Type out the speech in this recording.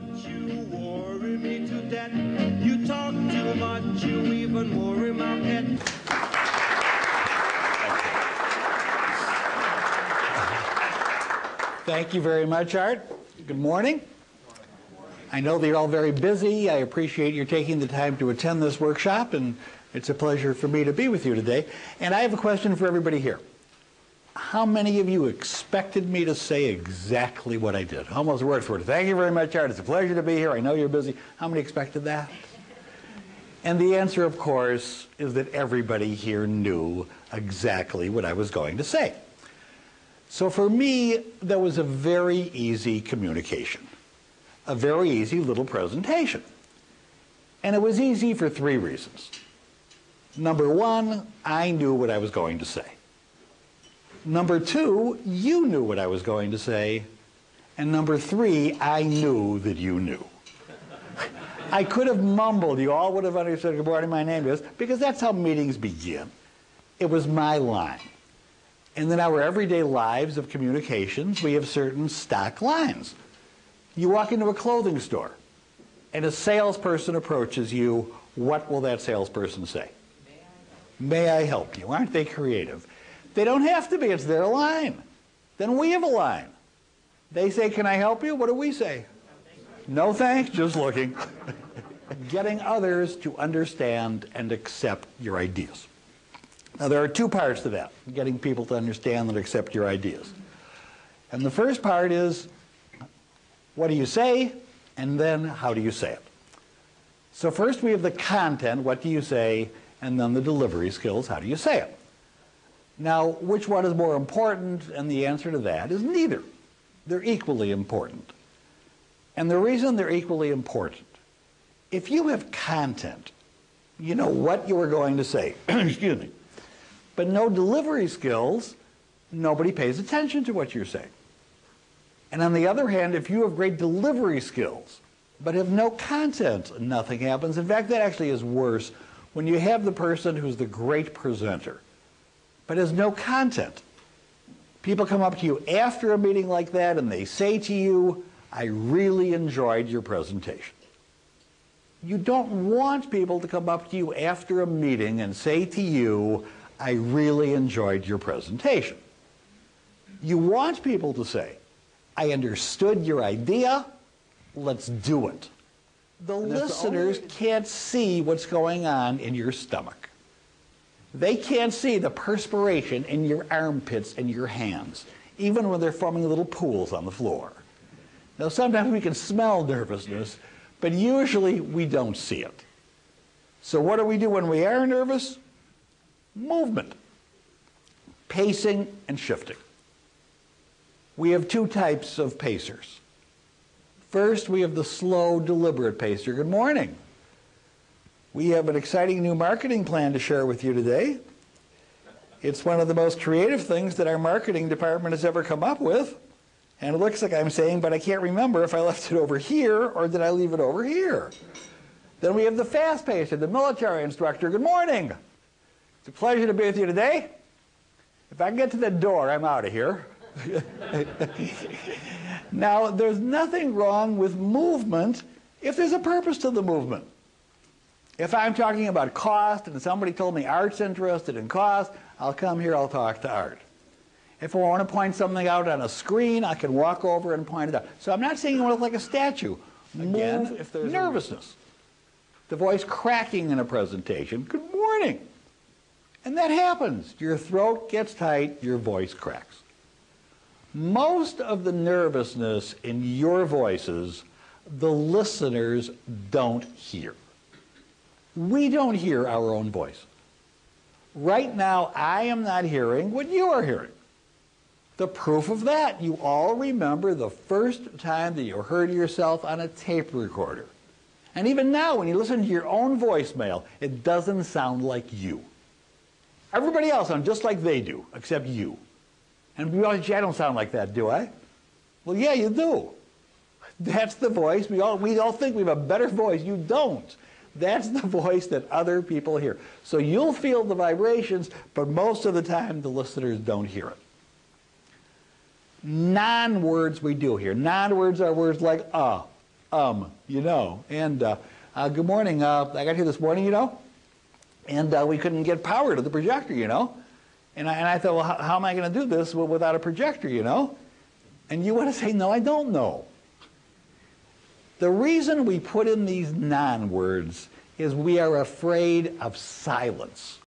much, you worry me to death. You talk too much, you even worry my pet. Thank you very much, Art. Good morning. I know that you're all very busy. I appreciate your taking the time to attend this workshop, and it's a pleasure for me to be with you today. And I have a question for everybody here. How many of you expected me to say exactly what I did? Almost word for word. Thank you very much, Art. It's a pleasure to be here. I know you're busy. How many expected that? And the answer, of course, is that everybody here knew exactly what I was going to say. So for me, that was a very easy communication, a very easy little presentation. And it was easy for three reasons. Number one, I knew what I was going to say. Number two, you knew what I was going to say. And number three, I knew that you knew. I could have mumbled. You all would have understood, good morning, my name is, because that's how meetings begin. It was my line. And in our everyday lives of communications, we have certain stock lines. You walk into a clothing store, and a salesperson approaches you. What will that salesperson say? May I help you? Aren't they creative? They don't have to be. It's their line. Then we have a line. They say, can I help you? What do we say? No thanks, just looking. Getting others to understand and accept your ideas. Now, there are two parts to that, getting people to understand and accept your ideas. And the first part is, what do you say? And then, how do you say it? So first we have the content, what do you say? And then the delivery skills, how do you say it? Now, which one is more important? And the answer to that is neither. They're equally important. And the reason they're equally important, if you have content, you know what you are going to say, excuse me, but no delivery skills, nobody pays attention to what you're saying. And on the other hand, if you have great delivery skills, but have no content, nothing happens. In fact, that actually is worse when you have the person who's the great presenter, but has no content. People come up to you after a meeting like that and they say to you, I really enjoyed your presentation. You don't want people to come up to you after a meeting and say to you, I really enjoyed your presentation. You want people to say, I understood your idea, let's do it. The listeners can't see what's going on in your stomach. They can't see the perspiration in your armpits and your hands, even when they're forming little pools on the floor. Now, sometimes we can smell nervousness, but usually we don't see it. So what do we do when we are nervous? Movement, pacing and shifting. We have two types of pacers. First, we have the slow, deliberate pacer. Good morning. We have an exciting new marketing plan to share with you today. It's one of the most creative things that our marketing department has ever come up with. And it looks like I'm saying, but I can't remember if I left it over here or did I leave it over here. Then we have the fast pacer, the military instructor. Good morning. It's a pleasure to be with you today. If I can get to the door, I'm out of here. Now, there's nothing wrong with movement if there's a purpose to the movement. If I'm talking about cost and somebody told me Art's interested in cost, I'll come here, I'll talk to Art. If I want to point something out on a screen, I can walk over and point it out. So I'm not saying you want to look like a statue. Again, if there's nervousness, the voice cracking in a presentation, good morning. And that happens. Your throat gets tight, your voice cracks. Most of the nervousness in your voices, the listeners don't hear. We don't hear our own voice. Right now, I am not hearing what you are hearing. The proof of that, you all remember the first time that you heard yourself on a tape recorder. And even now, when you listen to your own voicemail, it doesn't sound like you. Everybody else sounds just like they do, except you. And we all say, I don't sound like that, do I? Well, yeah, you do. That's the voice. We all think we have a better voice. You don't. That's the voice that other people hear. So you'll feel the vibrations, but most of the time the listeners don't hear it. Non-words we do hear. Non-words are words like you know. And good morning. I got here this morning, you know, and we couldn't get power to the projector, you know. And I thought, well, how am I going to do this without a projector, you know? And you want to say, no, I don't know. The reason we put in these non-words is we are afraid of silence.